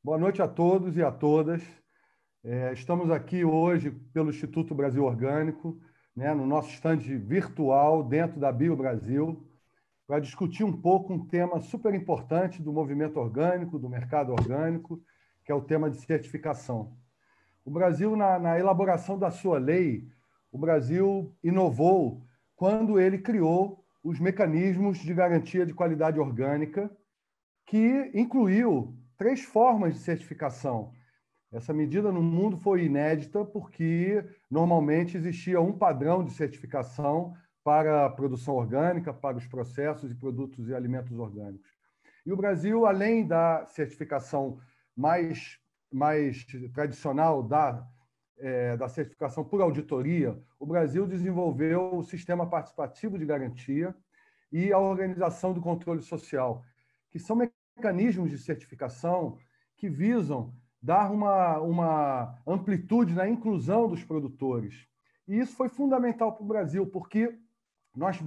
Boa noite a todos e a todas. Estamos aqui hoje pelo Instituto Brasil Orgânico, né, no nosso estande virtual dentro da BioBrasil, para discutir um pouco um tema super importante do movimento orgânico, do mercado orgânico, que é o tema de certificação. O Brasil, na elaboração da sua lei, o Brasil inovou quando ele criou os mecanismos de garantia de qualidade orgânica, que incluiu 3 formas de certificação. Essa medida no mundo foi inédita porque normalmente existia um padrão de certificação para a produção orgânica, para os processos e produtos e alimentos orgânicos. E o Brasil, além da certificação mais tradicional da certificação por auditoria, o Brasil desenvolveu o sistema participativo de garantia e a organização do controle social, que são mecanismos de certificação que visam dar uma amplitude na inclusão dos produtores. E isso foi fundamental para o Brasil, porque nós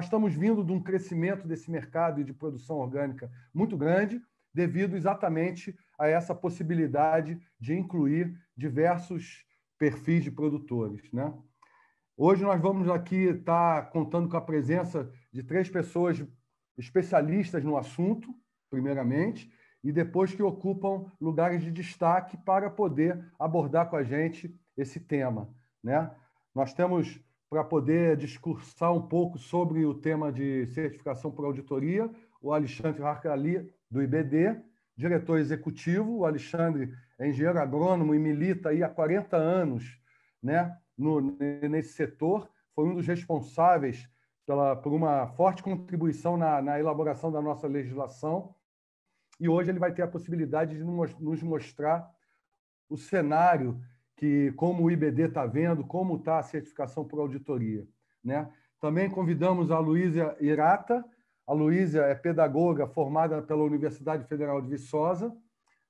estamos vindo de um crescimento desse mercado de produção orgânica muito grande, devido exatamente a essa possibilidade de incluir diversos perfis de produtores, né? Hoje nós vamos aqui estar contando com a presença de 3 pessoas especialistas no assunto, primeiramente, e depois que ocupam lugares de destaque para poder abordar com a gente esse tema, né? Nós temos, para poder discursar um pouco sobre o tema de certificação por auditoria, o Alexandre Harcali, do IBD, diretor executivo. O Alexandre é engenheiro agrônomo e milita aí há 40 anos, né, nesse setor, foi um dos responsáveis por uma forte contribuição na elaboração da nossa legislação, e hoje ele vai ter a possibilidade de nos mostrar o cenário, como o IBD está vendo, como está a certificação por auditoria, né? Também convidamos a Luísa Irata. A Luísa é pedagoga formada pela Universidade Federal de Viçosa,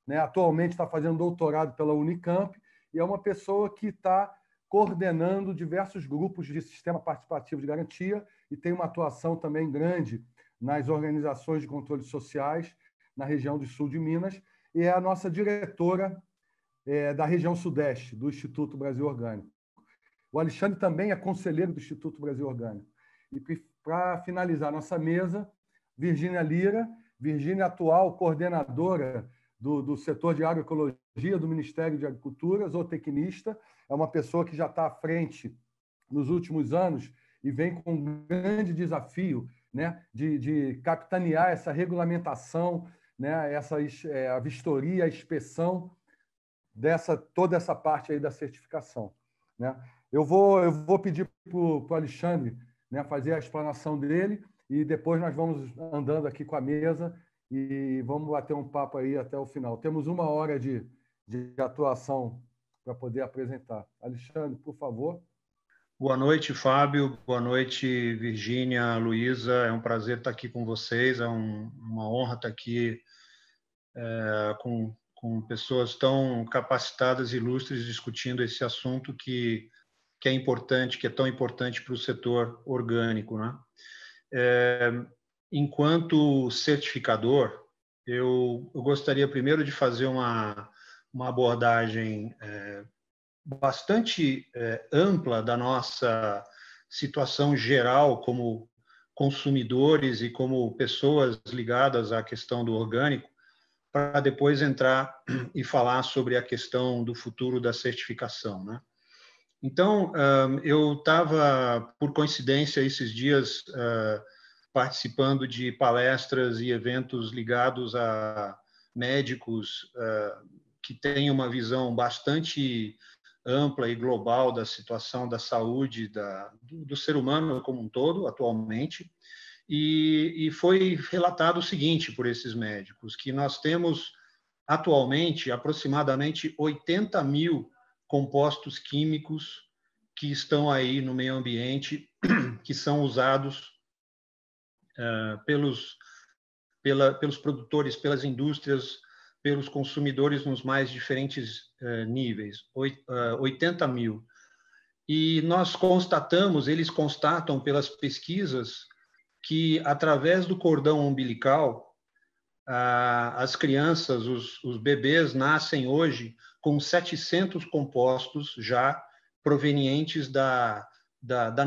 né? Atualmente está fazendo doutorado pela Unicamp e é uma pessoa que está coordenando diversos grupos de sistema participativo de garantia e tem uma atuação também grande nas organizações de controle sociais na região do sul de Minas, e é a nossa diretora da região sudeste do Instituto Brasil Orgânico. O Alexandre também é conselheiro do Instituto Brasil Orgânico. E para finalizar nossa mesa, Virgínia Lira. Virgínia é atual coordenadora do setor de agroecologia do Ministério de Agricultura, zootecnista, é uma pessoa que já está à frente nos últimos anos e vem com um grande desafio, né, de capitanear essa regulamentação, né, a vistoria, a inspeção toda essa parte aí da certificação, né? Eu vou pedir para o Alexandre, né, fazer a explanação dele e depois nós vamos andando aqui com a mesa e vamos bater um papo aí até o final. Temos 1 hora de atuação para poder apresentar. Alexandre, por favor. Boa noite, Fábio. Boa noite, Virgínia, Luísa. É um prazer estar aqui com vocês. É uma honra estar aqui com pessoas tão capacitadas e ilustres discutindo esse assunto que é importante, que é tão importante para o setor orgânico, né? Enquanto certificador, eu gostaria primeiro de fazer uma abordagem bastante ampla da nossa situação geral como consumidores e como pessoas ligadas à questão do orgânico, para depois entrar e falar sobre a questão do futuro da certificação, né? Então, eu estava, por coincidência, esses dias participando de palestras e eventos ligados a médicos que têm uma visão bastante ampla e global da situação da saúde do ser humano como um todo, atualmente, e foi relatado o seguinte por esses médicos, que nós temos atualmente aproximadamente 80 mil compostos químicos que estão aí no meio ambiente, que são usados pelos produtores, pelas indústrias, pelos consumidores nos mais diferentes níveis, 80 mil. E nós constatamos, eles constatam pelas pesquisas, que através do cordão umbilical as crianças, os bebês nascem hoje com 700 compostos já provenientes da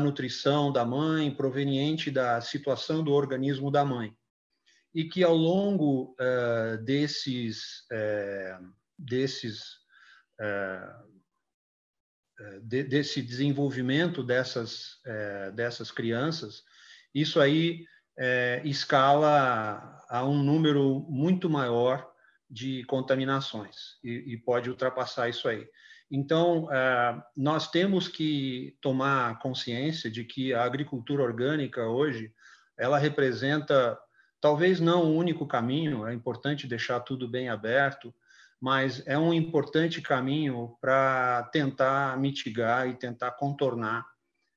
nutrição da mãe, proveniente da situação do organismo da mãe. E que ao longo desse desenvolvimento dessas crianças, isso aí escala a um número muito maior de contaminações e pode ultrapassar isso aí. Então, nós temos que tomar consciência de que a agricultura orgânica hoje, ela representa, talvez não o único caminho, é importante deixar tudo bem aberto, mas é um importante caminho para tentar mitigar e tentar contornar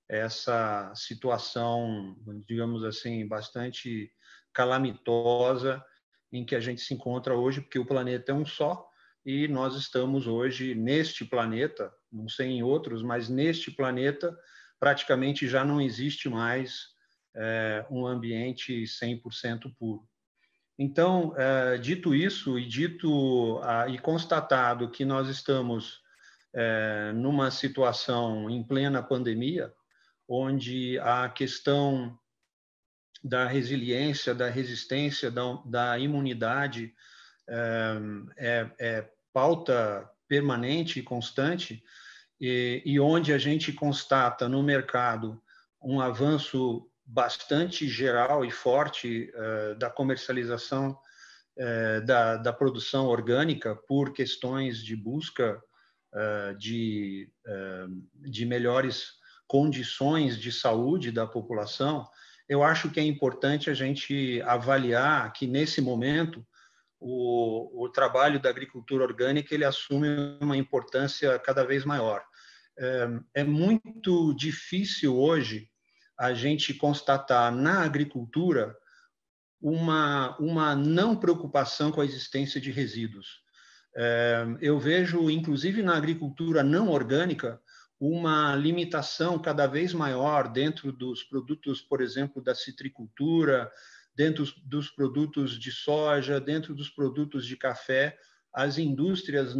essa situação, digamos assim, bastante calamitosa em que a gente se encontra hoje, porque o planeta é um só e nós estamos hoje neste planeta, não sei em outros, mas neste planeta praticamente já não existe mais um ambiente 100% puro. Então, dito isso e constatado que nós estamos numa situação em plena pandemia, onde a questão da resiliência, da resistência, da imunidade é pauta permanente e constante, e onde a gente constata no mercado um avanço bastante geral e forte da comercialização da produção orgânica por questões de busca de melhores condições de saúde da população, eu acho que é importante a gente avaliar que, nesse momento, o trabalho da agricultura orgânica ele assume uma importância cada vez maior. É muito difícil hoje a gente constatar na agricultura uma não preocupação com a existência de resíduos. Eu vejo, inclusive na agricultura não orgânica, uma limitação cada vez maior dentro dos produtos, por exemplo, da citricultura, dentro dos produtos de soja, dentro dos produtos de café. As indústrias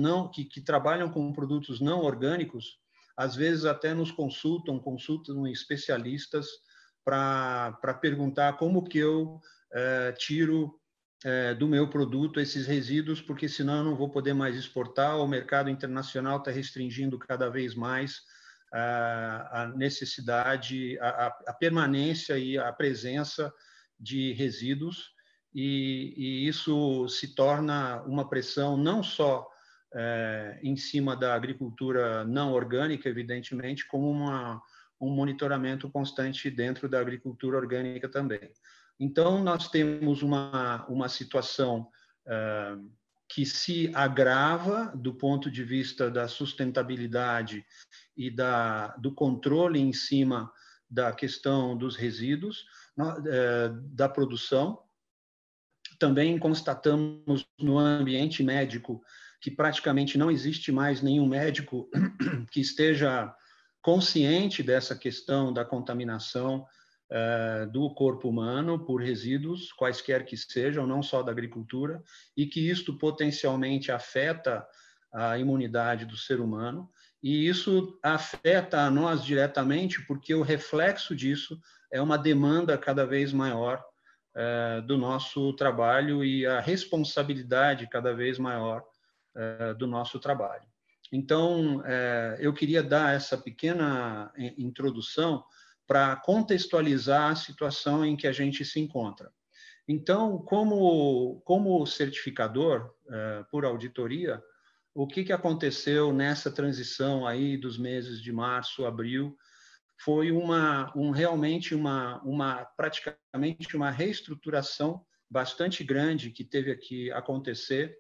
que trabalham com produtos não orgânicos, às vezes até nos consultam especialistas para perguntar como que eu tiro do meu produto esses resíduos, porque senão eu não vou poder mais exportar, o mercado internacional está restringindo cada vez mais a necessidade, a permanência e a presença de resíduos, e isso se torna uma pressão não só em cima da agricultura não orgânica, evidentemente, como um monitoramento constante dentro da agricultura orgânica também. Então, nós temos uma situação que se agrava do ponto de vista da sustentabilidade e do controle em cima da questão dos resíduos, da produção. Também constatamos no ambiente médico que praticamente não existe mais nenhum médico que esteja consciente dessa questão da contaminação do corpo humano por resíduos, quaisquer que sejam, não só da agricultura, e que isto potencialmente afeta a imunidade do ser humano, e isso afeta a nós diretamente, porque o reflexo disso é uma demanda cada vez maior do nosso trabalho e a responsabilidade cada vez maior do nosso trabalho. Então, eu queria dar essa pequena introdução para contextualizar a situação em que a gente se encontra. Então, como certificador por auditoria, o que aconteceu nessa transição aí dos meses de março, abril, foi praticamente uma reestruturação bastante grande que teve que acontecer,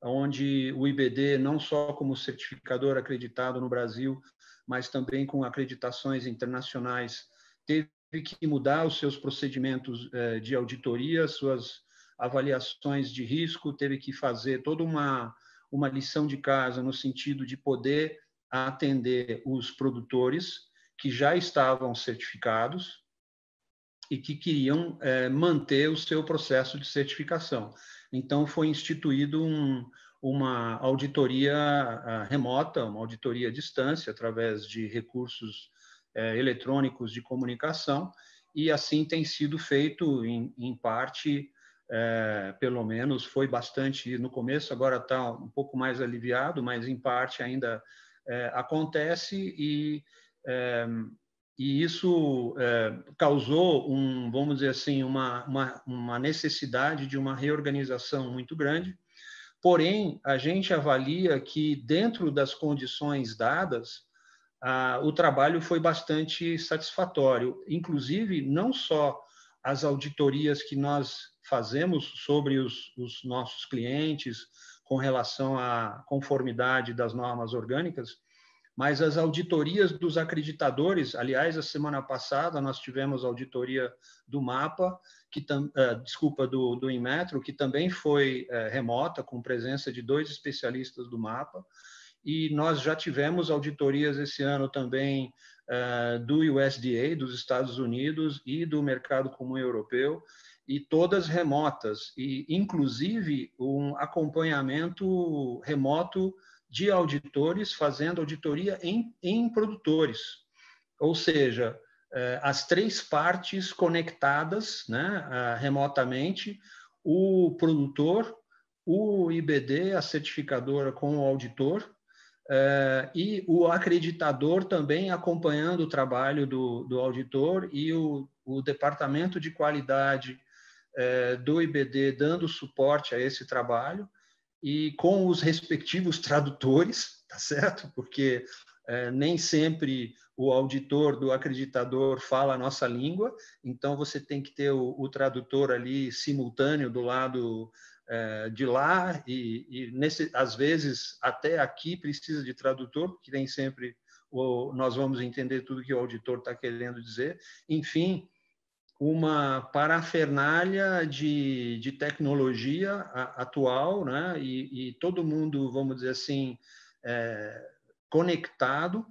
onde o IBD, não só como certificador acreditado no Brasil, mas também com acreditações internacionais, teve que mudar os seus procedimentos de auditoria, suas avaliações de risco, teve que fazer toda uma lição de casa no sentido de poder atender os produtores que já estavam certificados e que queriam manter o seu processo de certificação. Então, foi instituído uma auditoria remota, uma auditoria à distância, através de recursos eletrônicos de comunicação, e assim tem sido feito, em parte, pelo menos foi bastante no começo, agora está um pouco mais aliviado, mas em parte ainda acontece, e isso causou, vamos dizer assim, uma necessidade de uma reorganização muito grande. Porém, a gente avalia que, dentro das condições dadas, o trabalho foi bastante satisfatório. Inclusive, não só as auditorias que nós fazemos sobre os nossos clientes com relação à conformidade das normas orgânicas, mas as auditorias dos acreditadores. Aliás, a semana passada nós tivemos a auditoria do MAPA, do Inmetro, que também foi remota, com presença de 2 especialistas do MAPA, e nós já tivemos auditorias esse ano também do USDA, dos Estados Unidos, e do Mercado Comum Europeu, e todas remotas, e inclusive um acompanhamento remoto de auditores fazendo auditoria em produtores, ou seja, as 3 partes conectadas, né, remotamente, o produtor, o IBD, a certificadora com o auditor, e o acreditador também acompanhando o trabalho do auditor, e o departamento de qualidade do IBD dando suporte a esse trabalho, e com os respectivos tradutores, tá certo? Porque nem sempre o auditor do acreditador fala a nossa língua, então você tem que ter o tradutor ali simultâneo do lado de lá, e às vezes até aqui precisa de tradutor, porque nem sempre nós vamos entender tudo que o auditor está querendo dizer. Enfim, uma parafernália de tecnologia atual, né? E todo mundo, vamos dizer assim, conectado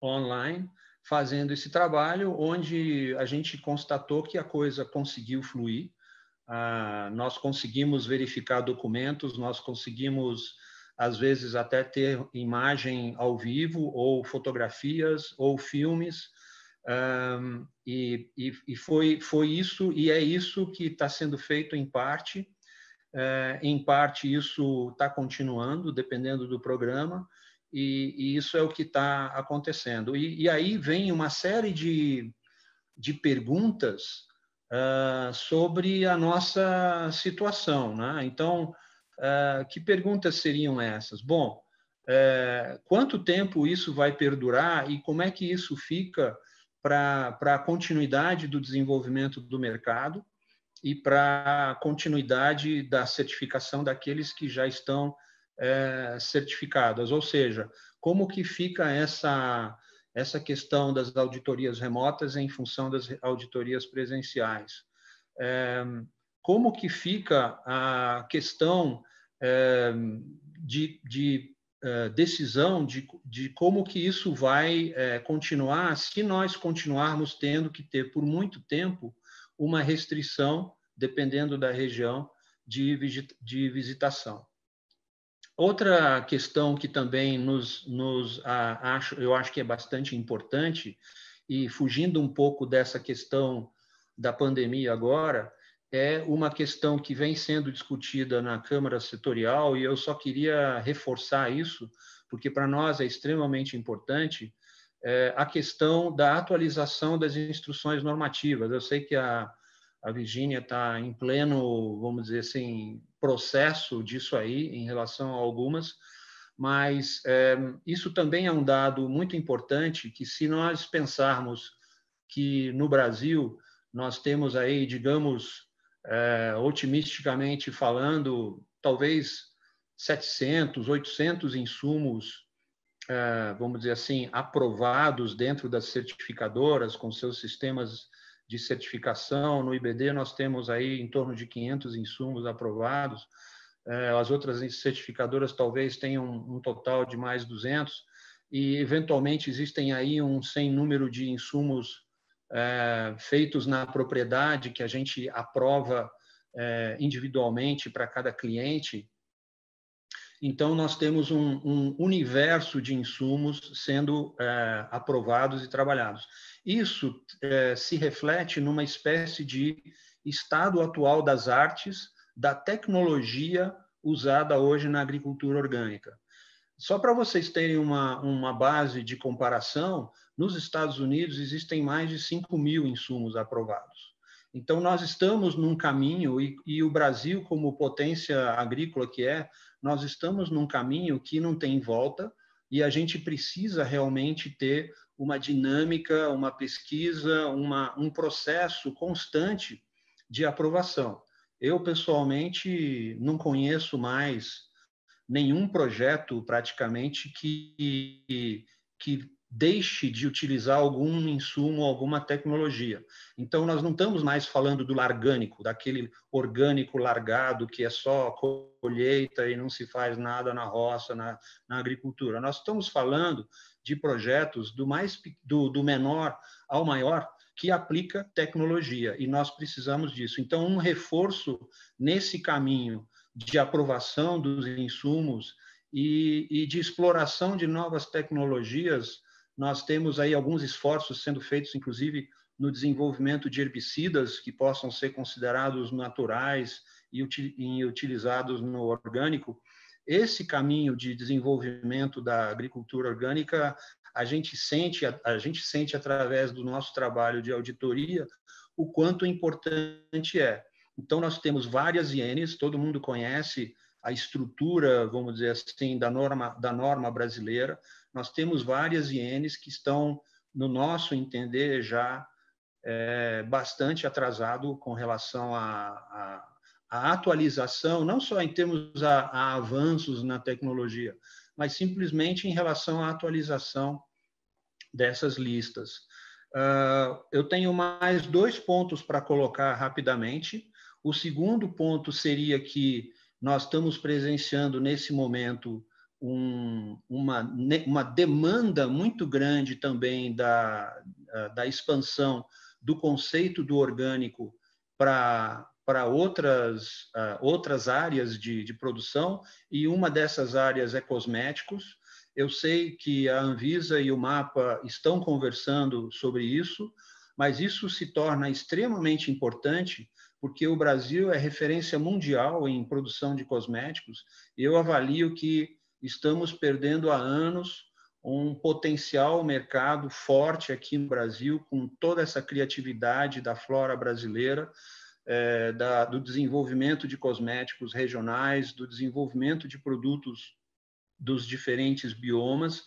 online, fazendo esse trabalho, onde a gente constatou que a coisa conseguiu fluir. Nós conseguimos verificar documentos, nós conseguimos, às vezes, até ter imagem ao vivo, ou fotografias, ou filmes, e foi isso, e é isso que está sendo feito em parte. Em parte, isso está continuando, dependendo do programa, e isso é o que está acontecendo. E aí vem uma série de perguntas sobre a nossa situação, né? Então, que perguntas seriam essas? Bom, quanto tempo isso vai perdurar e como é que isso fica para a continuidade do desenvolvimento do mercado e para a continuidade da certificação daqueles que já estão certificados? Ou seja, como que fica essa questão das auditorias remotas em função das auditorias presenciais? Como que fica a questão de decisão de como que isso vai continuar, se nós continuarmos tendo que ter, por muito tempo, uma restrição, dependendo da região, de visitação. Outra questão que também eu acho que é bastante importante, e fugindo um pouco dessa questão da pandemia agora, é uma questão que vem sendo discutida na Câmara Setorial, e eu só queria reforçar isso, porque para nós é extremamente importante, a questão da atualização das instruções normativas. Eu sei que a Virgínia está em pleno, vamos dizer assim, processo disso aí, em relação a algumas, mas isso também é um dado muito importante, que se nós pensarmos que no Brasil nós temos aí, digamos, otimisticamente falando, talvez 700, 800 insumos, vamos dizer assim, aprovados dentro das certificadoras, com seus sistemas de certificação. No IBD nós temos aí em torno de 500 insumos aprovados. As outras certificadoras talvez tenham um total de mais 200, e eventualmente existem aí sem número de insumos feitos na propriedade que a gente aprova individualmente para cada cliente. Então, nós temos um universo de insumos sendo aprovados e trabalhados. Isso se reflete numa espécie de estado atual das artes, da tecnologia usada hoje na agricultura orgânica. Só para vocês terem uma base de comparação, nos Estados Unidos existem mais de 5.000 insumos aprovados. Então, nós estamos num caminho, e o Brasil, como potência agrícola que nós estamos num caminho que não tem volta, e a gente precisa realmente ter uma dinâmica, uma pesquisa, um processo constante de aprovação. Eu, pessoalmente, não conheço mais nenhum projeto, praticamente, que deixe de utilizar algum insumo, alguma tecnologia. Então, nós não estamos mais falando do largânico, daquele orgânico largado que é só colheita e não se faz nada na roça, na agricultura. Nós estamos falando de projetos do menor ao maior que aplica tecnologia, e nós precisamos disso. Então, um reforço nesse caminho de aprovação dos insumos e de exploração de novas tecnologias. Nós temos aí alguns esforços sendo feitos, inclusive, no desenvolvimento de herbicidas que possam ser considerados naturais e utilizados no orgânico. Esse caminho de desenvolvimento da agricultura orgânica, a gente sente através do nosso trabalho de auditoria o quanto importante é. Então, nós temos várias INs, todo mundo conhece a estrutura, vamos dizer assim, da norma brasileira. Nós temos várias INs que estão, no nosso entender, já bastante atrasado com relação à atualização, não só em termos a avanços na tecnologia, mas simplesmente em relação à atualização dessas listas. Eu tenho mais 2 pontos para colocar rapidamente. O segundo ponto seria que nós estamos presenciando, nesse momento, uma demanda muito grande também da expansão do conceito do orgânico para outras áreas de produção, e uma dessas áreas é cosméticos. Eu sei que a Anvisa e o MAPA estão conversando sobre isso, mas isso se torna extremamente importante porque o Brasil é referência mundial em produção de cosméticos, e eu avalio que estamos perdendo há anos um potencial mercado forte aqui no Brasil, com toda essa criatividade da flora brasileira, do desenvolvimento de cosméticos regionais, do desenvolvimento de produtos dos diferentes biomas.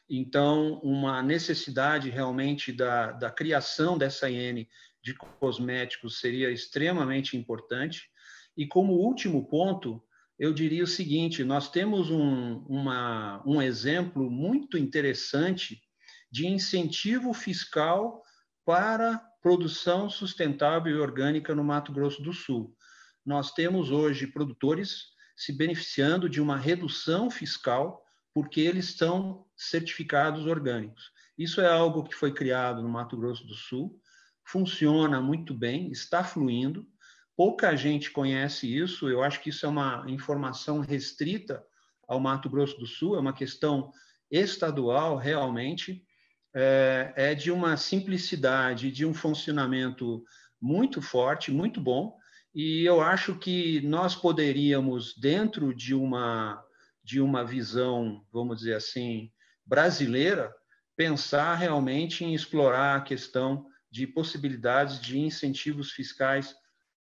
Então, uma necessidade realmente da criação dessa IN de cosméticos seria extremamente importante. E como último ponto, eu diria o seguinte: nós temos um exemplo muito interessante de incentivo fiscal para produção sustentável e orgânica no Mato Grosso do Sul. Nós temos hoje produtores se beneficiando de uma redução fiscal porque eles são certificados orgânicos. Isso é algo que foi criado no Mato Grosso do Sul, funciona muito bem, está fluindo, pouca gente conhece isso, eu acho que isso é uma informação restrita ao Mato Grosso do Sul, é uma questão estadual realmente, é de uma simplicidade, de um funcionamento muito forte, muito bom, e eu acho que nós poderíamos, dentro de uma visão, vamos dizer assim, brasileira, pensar realmente em explorar a questão de possibilidades de incentivos fiscais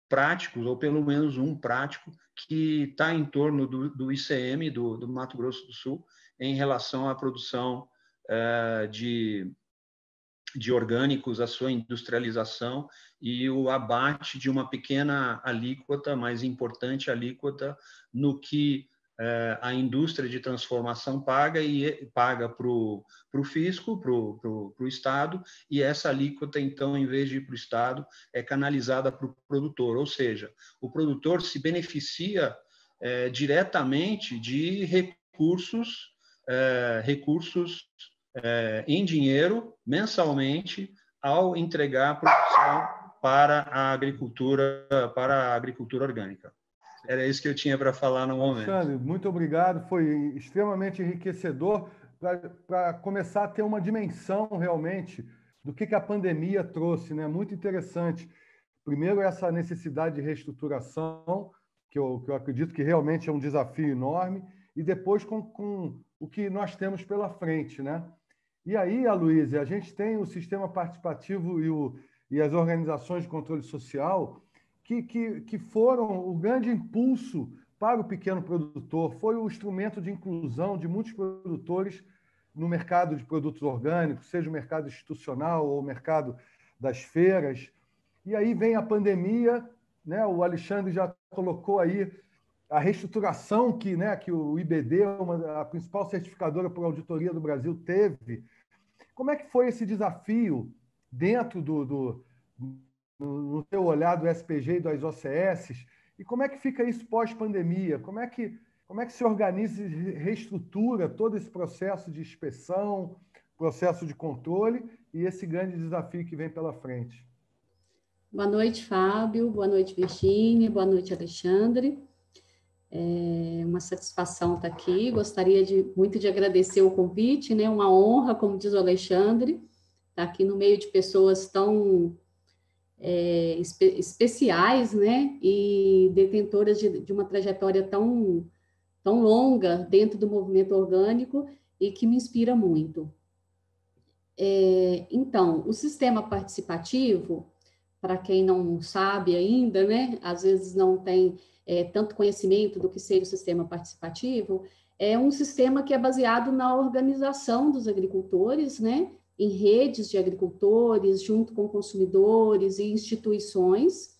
práticos, ou pelo menos um prático, que está em torno do ICM, do Mato Grosso do Sul, em relação à produção de orgânicos, a sua industrialização e o abate de uma pequena alíquota, mais importante alíquota, no que a indústria de transformação paga para o fisco, para o Estado, e essa alíquota, então, em vez de ir para o Estado, é canalizada para o produtor, ou seja, o produtor se beneficia diretamente de recursos em dinheiro, mensalmente, ao entregar a produção para a agricultura orgânica. Era isso que eu tinha para falar no momento. Alexandre, muito obrigado. Foi extremamente enriquecedor para começar a ter uma dimensão realmente do que a pandemia trouxe, né? Muito interessante. Primeiro, essa necessidade de reestruturação, que eu acredito que realmente é um desafio enorme, e depois com o que nós temos pela frente, né? E aí, Aloísia, a gente tem o sistema participativo e as organizações de controle social que foram o grande impulso para o pequeno produtor, foi o instrumento de inclusão de muitos produtores no mercado de produtos orgânicos, seja o mercado institucional ou o mercado das feiras. E aí vem a pandemia, né? O Alexandre já colocou aí a reestruturação que o IBD, a principal certificadora por auditoria do Brasil, teve. Como é que foi esse desafio dentro no teu olhar do SPG e das OCS? E como é que fica isso pós-pandemia? Como é que se organiza e reestrutura todo esse processo de inspeção, processo de controle e esse grande desafio que vem pela frente? Boa noite, Fábio. Boa noite, Virgínia. Boa noite, Alexandre. É uma satisfação estar aqui. Gostaria muito de agradecer o convite, né? Uma honra, como diz o Alexandre, estar aqui no meio de pessoas tão especiais, né? E detentoras de uma trajetória tão longa dentro do movimento orgânico e que me inspira muito. Então, o sistema participativo, para quem não sabe ainda, né? Às vezes não tem tanto conhecimento do que seja o sistema participativo, é um sistema que é baseado na organização dos agricultores, né? Em redes de agricultores, junto com consumidores e instituições,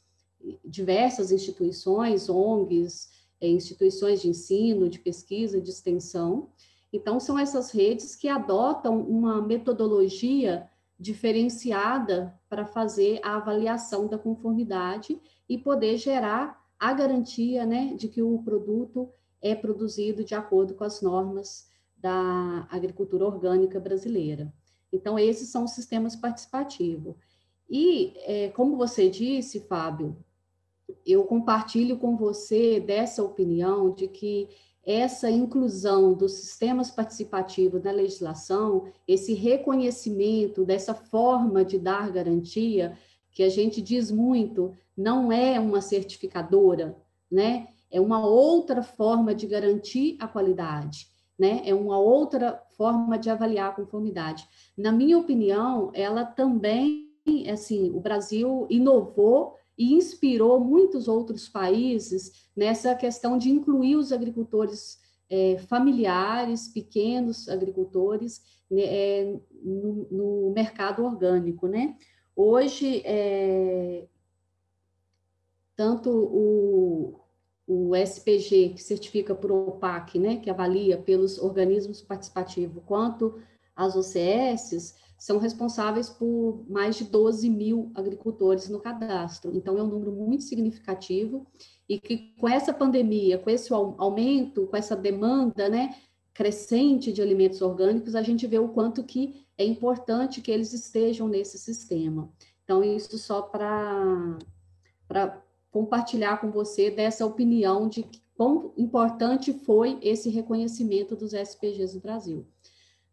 diversas instituições, ONGs, instituições de ensino, de pesquisa, de extensão. Então, são essas redes que adotam uma metodologia diferenciada para fazer a avaliação da conformidade e poder gerar a garantia, né, de que o produto é produzido de acordo com as normas da agricultura orgânica brasileira. Então, esses são os sistemas participativos. E, como você disse, Fábio, eu compartilho com você dessa opinião de que essa inclusão dos sistemas participativos na legislação, esse reconhecimento dessa forma de dar garantia, que a gente diz muito, não é uma certificadora, né? É uma outra forma de garantir a qualidade, né? É uma outra forma de avaliar a conformidade. Na minha opinião, ela também, assim, o Brasil inovou e inspirou muitos outros países nessa questão de incluir os agricultores familiares, pequenos agricultores, né, no mercado orgânico, né? Hoje, tanto o SPG, que certifica por OPAC, né, que avalia pelos organismos participativos, quanto as OCS, são responsáveis por mais de 12 mil agricultores no cadastro. Então, é um número muito significativo e que, com essa pandemia, com esse aumento, com essa demanda, né, crescente de alimentos orgânicos, a gente vê o quanto que é importante que eles estejam nesse sistema. Então, isso só para compartilhar com você dessa opinião de quão importante foi esse reconhecimento dos SPGs no Brasil.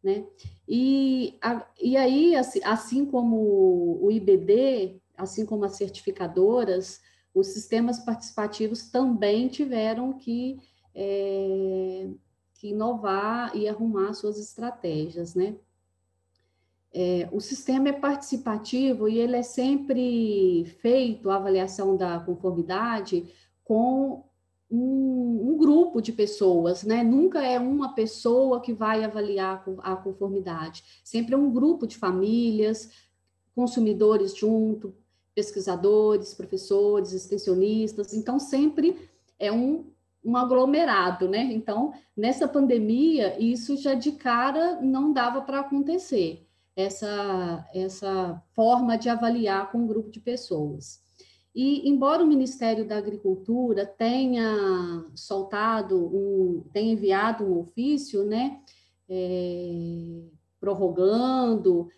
Né? E aí, assim como o IBD, assim como as certificadoras, os sistemas participativos também tiveram que inovar e arrumar suas estratégias, né? O sistema é participativo e ele é sempre feito, a avaliação da conformidade, com um grupo de pessoas, né? Nunca é uma pessoa que vai avaliar a conformidade, sempre é um grupo de famílias, consumidores junto, pesquisadores, professores, extensionistas, então sempre é um aglomerado, né? Então, nessa pandemia, isso já de cara não dava para acontecer, essa forma de avaliar com um grupo de pessoas. E, embora o Ministério da Agricultura tenha tenha enviado um ofício, né, prorrogando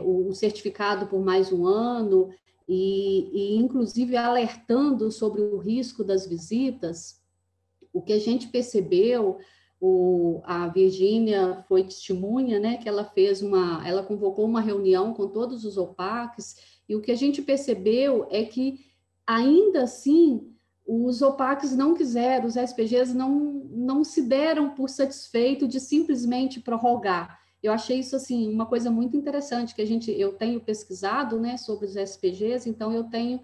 o certificado por mais um ano, inclusive alertando sobre o risco das visitas. O que a gente percebeu, a Virgínia foi testemunha, né, que ela convocou uma reunião com todos os OPACs, e o que a gente percebeu é que, ainda assim, os OPACs não quiseram, os SPGs não se deram por satisfeito de simplesmente prorrogar. Eu achei isso, assim, uma coisa muito interessante, que eu tenho pesquisado, né, sobre os SPGs, então eu tenho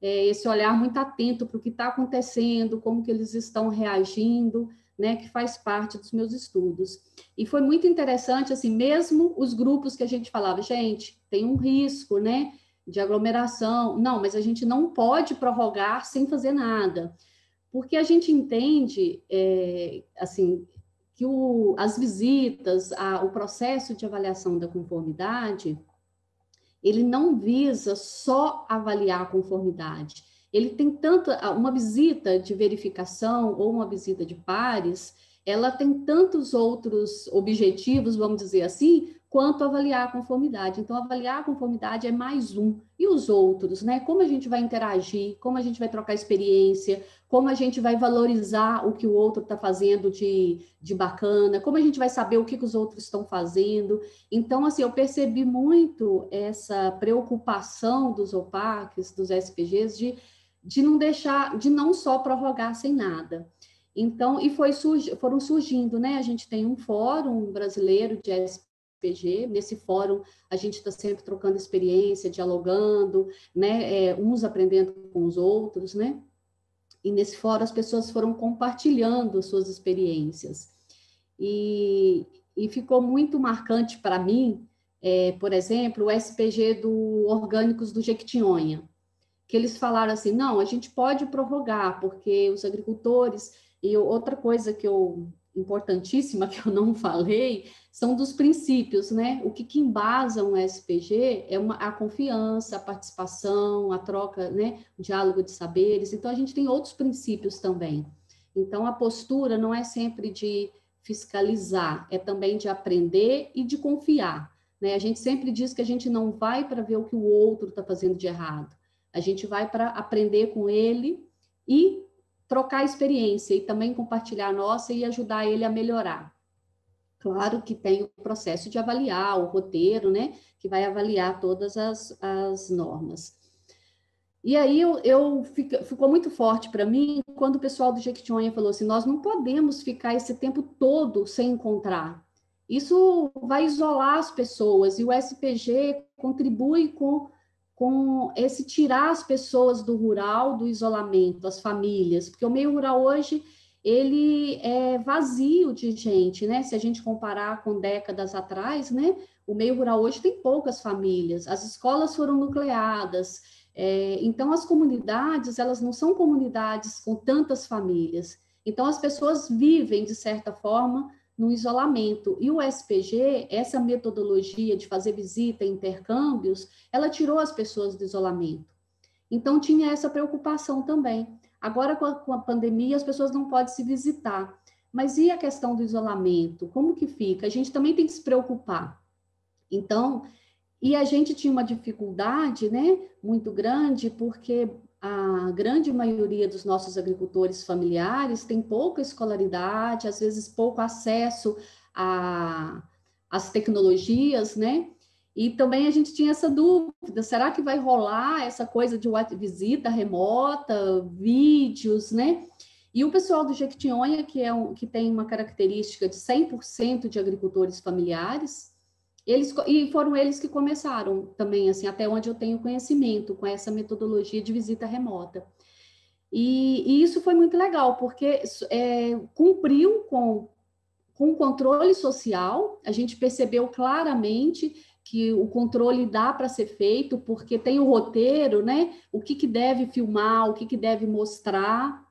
esse olhar muito atento para o que está acontecendo, como que eles estão reagindo, né, que faz parte dos meus estudos. E foi muito interessante, assim, mesmo os grupos que a gente falava, gente, tem um risco, né, de aglomeração, não, mas a gente não pode prorrogar sem fazer nada, porque a gente entende, assim, que as visitas, o processo de avaliação da conformidade, ele não visa só avaliar a conformidade. Ele tem uma visita de verificação ou uma visita de pares, ela tem tantos outros objetivos, vamos dizer assim, quanto avaliar a conformidade. Então, avaliar a conformidade é mais um. E os outros, né? Como a gente vai interagir, como a gente vai trocar experiência, como a gente vai valorizar o que o outro está fazendo de bacana, como a gente vai saber o que os outros estão fazendo. Então, assim, eu percebi muito essa preocupação dos OPACs, dos SPGs, de não deixar, de não só prorrogar sem nada. Então, foram surgindo, né? A gente tem um fórum brasileiro de SPG, nesse fórum a gente está sempre trocando experiência, dialogando, né? Uns aprendendo com os outros, né? E nesse fórum as pessoas foram compartilhando suas experiências. E ficou muito marcante para mim, por exemplo, o SPG do Orgânicos do Jequitinhonha, que eles falaram assim, não, a gente pode prorrogar, porque os agricultores, e outra coisa importantíssima que eu não falei, são dos princípios, né? O que embasa um SPG é a confiança, a participação, a troca, né? O diálogo de saberes. Então, a gente tem outros princípios também. Então, a postura não é sempre de fiscalizar, é também de aprender e de confiar, né? A gente sempre diz que a gente não vai para ver o que o outro está fazendo de errado. A gente vai para aprender com ele e trocar experiência e também compartilhar a nossa e ajudar ele a melhorar. Claro que tem o processo de avaliar, o roteiro, né, que vai avaliar todas as normas. E aí ficou muito forte para mim quando o pessoal do Jequitinhonha falou assim, nós não podemos ficar esse tempo todo sem encontrar. Isso vai isolar as pessoas e o SPG contribui com esse tirar as pessoas do rural, do isolamento, as famílias, porque o meio rural hoje, ele é vazio de gente, né? Se a gente comparar com décadas atrás, né? O meio rural hoje tem poucas famílias, as escolas foram nucleadas, então as comunidades, elas não são comunidades com tantas famílias, então as pessoas vivem, de certa forma, no isolamento. E o SPG, essa metodologia de fazer visita e intercâmbios, ela tirou as pessoas do isolamento. Então, tinha essa preocupação também. Agora, com a pandemia, as pessoas não podem se visitar. Mas e a questão do isolamento? Como que fica? A gente também tem que se preocupar. Então, e a gente tinha uma dificuldade, né, muito grande, porque a grande maioria dos nossos agricultores familiares tem pouca escolaridade, às vezes pouco acesso às tecnologias, né? E também a gente tinha essa dúvida, será que vai rolar essa coisa de visita remota, vídeos, né? E o pessoal do Jequitinhonha, que tem uma característica de 100% de agricultores familiares, e foram eles que começaram também, assim, até onde eu tenho conhecimento, com essa metodologia de visita remota. E isso foi muito legal, porque cumpriu com o controle social, a gente percebeu claramente que o controle dá para ser feito, porque tem o roteiro, né? O que deve filmar, o que deve mostrar,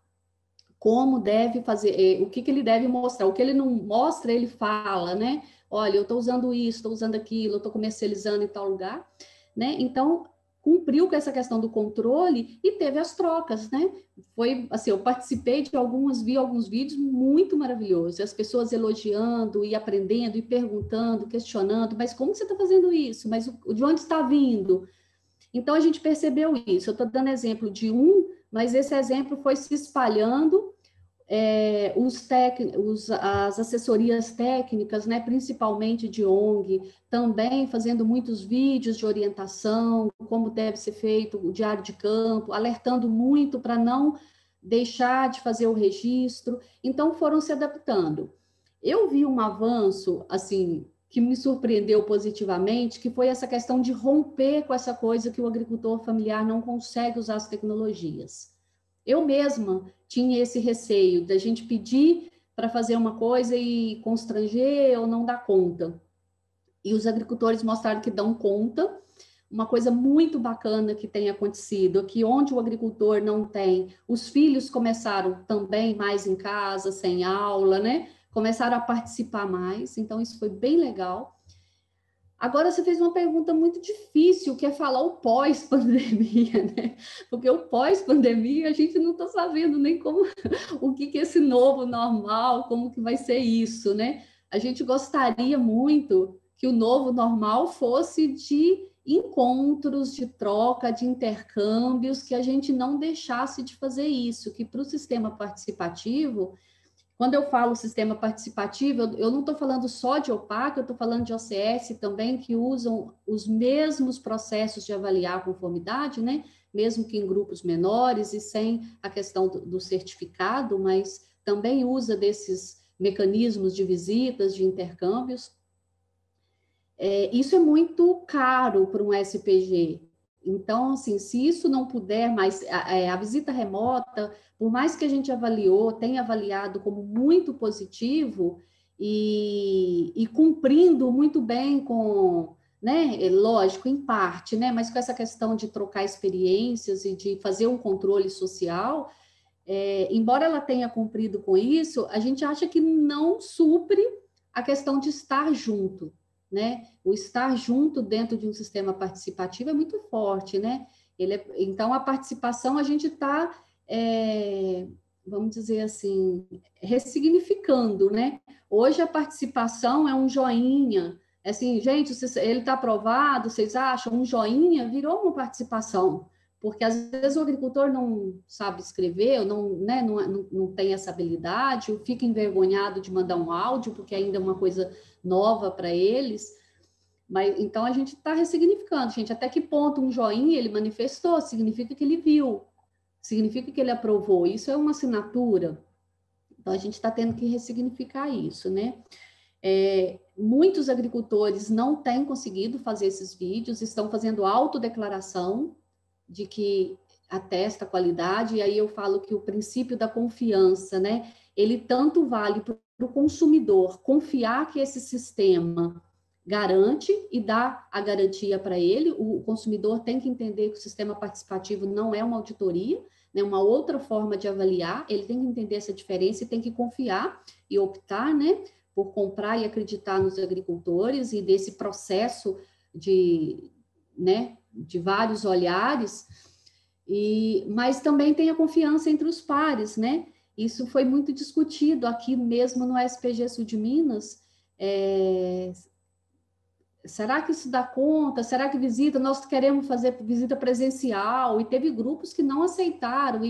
como deve fazer, o que ele deve mostrar. O que ele não mostra, ele fala, né? Olha, eu estou usando isso, estou usando aquilo, eu estou comercializando em tal lugar, né? Então, cumpriu com essa questão do controle e teve as trocas, né? Foi, assim, eu participei de vi alguns vídeos muito maravilhosos, as pessoas elogiando e aprendendo e perguntando, questionando, mas como você está fazendo isso? Mas de onde está vindo? Então, a gente percebeu isso. Eu estou dando exemplo de um, mas esse exemplo foi se espalhando. As assessorias técnicas, né, principalmente de ONG, também fazendo muitos vídeos de orientação, como deve ser feito o diário de campo, alertando muito para não deixar de fazer o registro. Então, foram se adaptando. Eu vi um avanço, assim, que me surpreendeu positivamente, que foi essa questão de romper com essa coisa que o agricultor familiar não consegue usar as tecnologias. Eu mesma tinha esse receio da gente pedir para fazer uma coisa e constranger ou não dar conta. E os agricultores mostraram que dão conta. Uma coisa muito bacana que tem acontecido aqui, onde o agricultor não tem, os filhos começaram também mais em casa, sem aula, né? Começaram a participar mais, então isso foi bem legal. Agora, você fez uma pergunta muito difícil, que é falar o pós-pandemia, né? Porque o pós-pandemia, a gente não está sabendo nem como, o que é esse novo normal, como que vai ser isso, né? A gente gostaria muito que o novo normal fosse de encontros, de troca, de intercâmbios, que a gente não deixasse de fazer isso, que para o sistema participativo, quando eu falo sistema participativo, eu não estou falando só de OPAC, eu estou falando de OCS também, que usam os mesmos processos de avaliar a conformidade, né? Mesmo que em grupos menores e sem a questão do certificado, mas também usa desses mecanismos de visitas, de intercâmbios. Isso é muito caro para um SPG. Então, assim, se isso não puder mais, a visita remota, por mais que a gente tenha avaliado como muito positivo e cumprindo muito bem com, né, lógico, em parte, né, mas com essa questão de trocar experiências e de fazer um controle social, embora ela tenha cumprido com isso, a gente acha que não supre a questão de estar junto, né? O estar junto dentro de um sistema participativo é muito forte, né? Então, a participação, a gente está, vamos dizer assim, ressignificando, né? Hoje, a participação é um joinha. Assim, gente, ele está aprovado, vocês acham? Um joinha virou uma participação, porque às vezes o agricultor não sabe escrever, ou não, né, não tem essa habilidade, ou fica envergonhado de mandar um áudio, porque ainda é uma coisa nova para eles. Mas então a gente está ressignificando, gente. Até que ponto um joinha ele manifestou? Significa que ele viu, significa que ele aprovou. Isso é uma assinatura. Então a gente está tendo que ressignificar isso, né? Muitos agricultores não têm conseguido fazer esses vídeos, estão fazendo autodeclaração de que atesta a qualidade, e aí eu falo que o princípio da confiança, né? Ele tanto vale para o consumidor confiar que esse sistema garante e dá a garantia para ele. O consumidor tem que entender que o sistema participativo não é uma auditoria, né? Uma outra forma de avaliar, ele tem que entender essa diferença e tem que confiar e optar, né, por comprar e acreditar nos agricultores e desse processo de, né, de vários olhares, mas também tem a confiança entre os pares, né? Isso foi muito discutido aqui mesmo no SPG Sul de Minas. Será que isso dá conta? Será que visita? Nós queremos fazer visita presencial, e teve grupos que não aceitaram,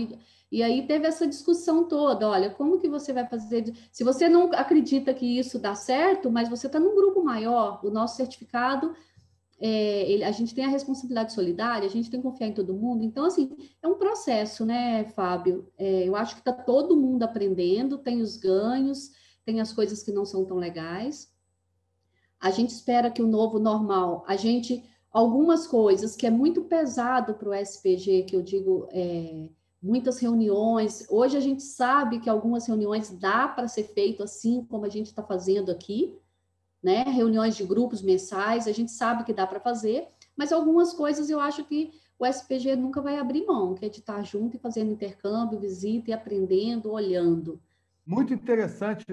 e aí teve essa discussão toda. Olha, como que você vai fazer? Se você não acredita que isso dá certo, mas você está num grupo maior, o nosso certificado, a gente tem a responsabilidade solidária, a gente tem que confiar em todo mundo. Então, assim, é um processo, né, Fábio? Eu acho que está todo mundo aprendendo, tem os ganhos, tem as coisas que não são tão legais. A gente espera que o novo normal, algumas coisas que é muito pesado para o SPG, que eu digo, muitas reuniões, hoje a gente sabe que algumas reuniões dá para ser feito assim, como a gente está fazendo aqui, né? Reuniões de grupos mensais, a gente sabe que dá para fazer, mas algumas coisas eu acho que o SPG nunca vai abrir mão, que é de estar junto e fazendo intercâmbio, visita e aprendendo, olhando. Muito interessante.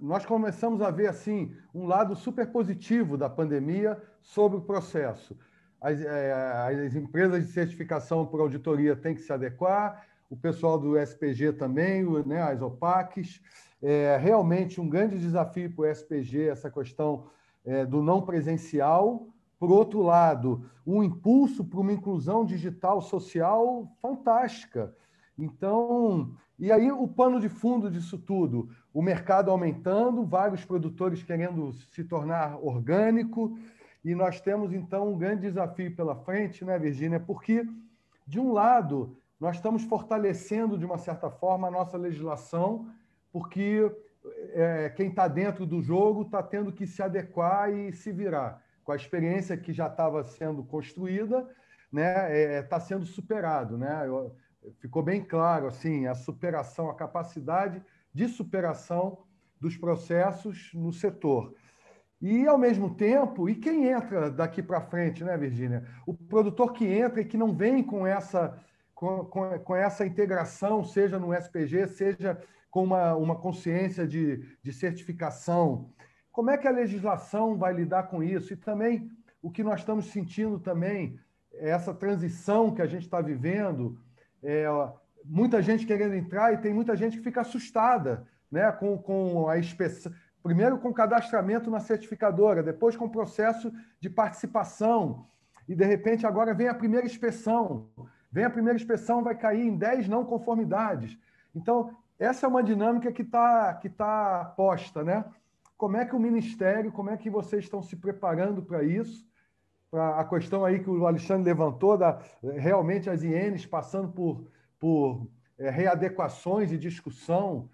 Nós começamos a ver assim um lado super positivo da pandemia sobre o processo. As empresas de certificação por auditoria têm que se adequar, o pessoal do SPG também, né, as OPACs. É realmente um grande desafio para o SPG essa questão do não presencial, por outro lado, um impulso para uma inclusão digital social fantástica. Então, e aí o pano de fundo disso tudo, o mercado aumentando, vários produtores querendo se tornar orgânico, e nós temos, então, um grande desafio pela frente, né, Virgínia? Porque, de um lado, nós estamos fortalecendo, de uma certa forma, a nossa legislação, porque quem está dentro do jogo está tendo que se adequar e se virar. Com a experiência que já estava sendo construída, né, está sendo superado. Né? Ficou bem claro assim, a superação, a capacidade de superação dos processos no setor. E, ao mesmo tempo, e quem entra daqui para frente, né, Virgínia? O produtor que entra e que não vem com essa integração, seja no SPG, seja com uma consciência de certificação. Como é que a legislação vai lidar com isso? E também, o que nós estamos sentindo também, é essa transição que a gente está vivendo, muita gente querendo entrar e tem muita gente que fica assustada, né, com a inspeção. Primeiro com cadastramento na certificadora, depois com o processo de participação. E, de repente, agora vem a primeira inspeção. Vem a primeira inspeção, vai cair em 10 não conformidades. Então, essa é uma dinâmica que tá posta, né? Como é que o Ministério, como é que vocês estão se preparando para isso? Para a questão aí que o Alexandre levantou, realmente as INs passando por readequações e discussão.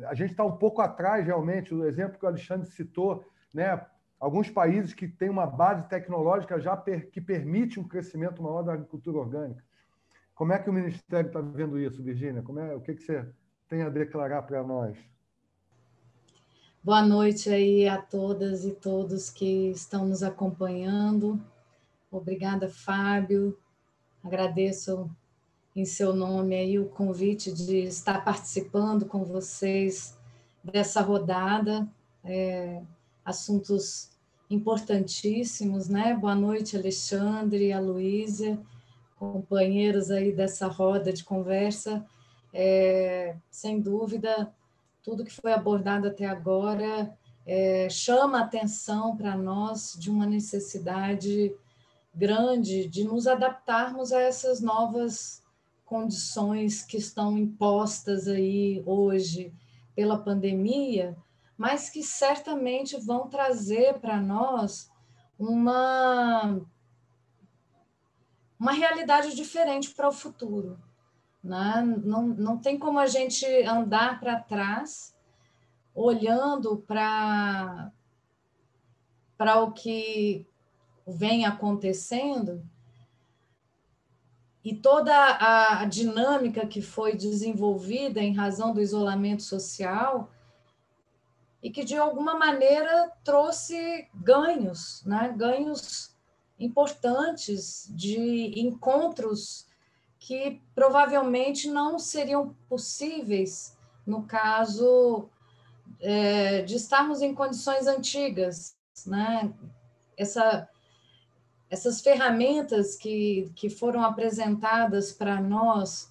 A gente está um pouco atrás, realmente, o exemplo que o Alexandre citou, né? Alguns países que têm uma base tecnológica já que permite um crescimento maior da agricultura orgânica. Como é que o Ministério está vendo isso, Virgínia? O que você tem a declarar para nós? Boa noite aí a todas e todos que estão nos acompanhando. Obrigada, Fábio. Agradeço em seu nome aí o convite de estar participando com vocês dessa rodada, assuntos importantíssimos, né? Boa noite, Alexandre e Aloísia, companheiros aí dessa roda de conversa. Sem dúvida, tudo que foi abordado até agora chama a atenção para nós de uma necessidade grande de nos adaptarmos a essas novas condições que estão impostas aí hoje pela pandemia, mas que certamente vão trazer para nós uma realidade diferente para o futuro. Né? Não tem como a gente andar para trás olhando para o que vem acontecendo e toda a dinâmica que foi desenvolvida em razão do isolamento social e que, de alguma maneira, trouxe ganhos, né? Ganhos importantes de encontros que provavelmente não seriam possíveis no caso de estarmos em condições antigas, né? Essas ferramentas que foram apresentadas para nós,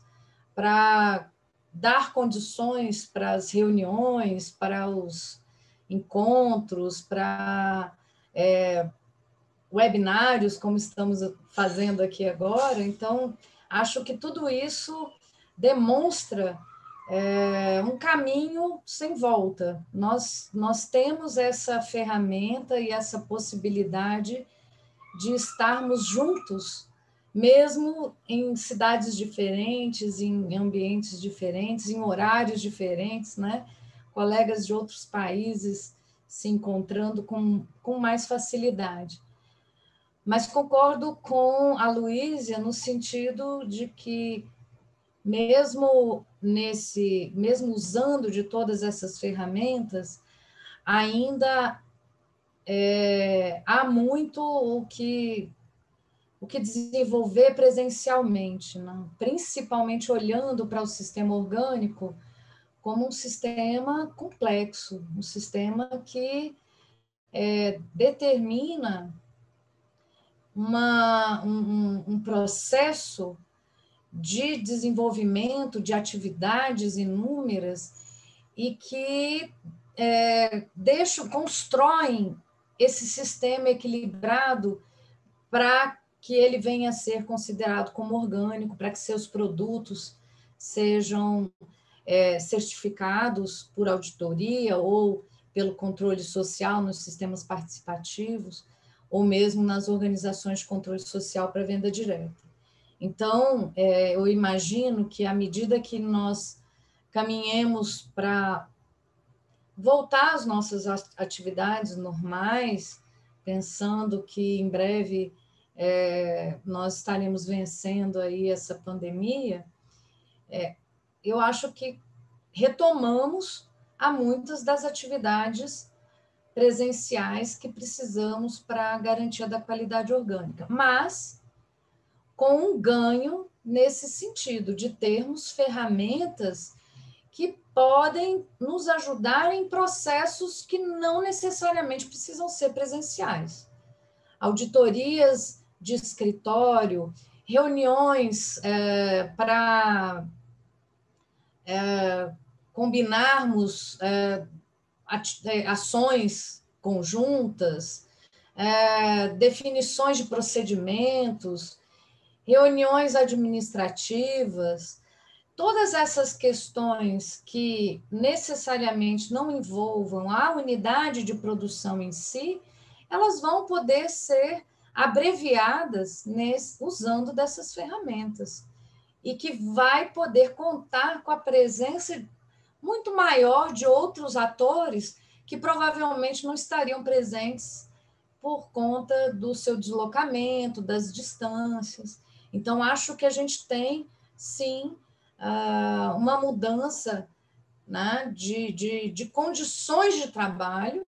para dar condições para as reuniões, para os encontros, para webinários, como estamos fazendo aqui agora. Então, acho que tudo isso demonstra um caminho sem volta. Nós temos essa ferramenta e essa possibilidade de estarmos juntos, mesmo em cidades diferentes, em ambientes diferentes, em horários diferentes, né? Colegas de outros países se encontrando com mais facilidade. Mas concordo com a Luísia no sentido de que, mesmo usando de todas essas ferramentas, ainda há muito o que desenvolver presencialmente, né? Principalmente olhando para o sistema orgânico como um sistema complexo, um sistema que determina um processo de desenvolvimento de atividades inúmeras e que constroem esse sistema equilibrado para que ele venha a ser considerado como orgânico, para que seus produtos sejam certificados por auditoria ou pelo controle social nos sistemas participativos, ou mesmo nas organizações de controle social para venda direta. Então, eu imagino que, à medida que nós caminhemos para voltar às nossas atividades normais, pensando que, em breve, nós estaremos vencendo aí essa pandemia, eu acho que retomamos a muitas das atividades presenciais que precisamos para a garantia da qualidade orgânica, mas com um ganho nesse sentido, de termos ferramentas que podem nos ajudar em processos que não necessariamente precisam ser presenciais. Auditorias de escritório, reuniões para combinarmos ações conjuntas, definições de procedimentos, reuniões administrativas, todas essas questões que necessariamente não envolvam a unidade de produção em si, elas vão poder ser abreviadas usando dessas ferramentas, e que vai poder contar com a presença muito maior de outros atores que provavelmente não estariam presentes por conta do seu deslocamento, das distâncias. Então, acho que a gente tem, sim, uma mudança, né, de condições de trabalho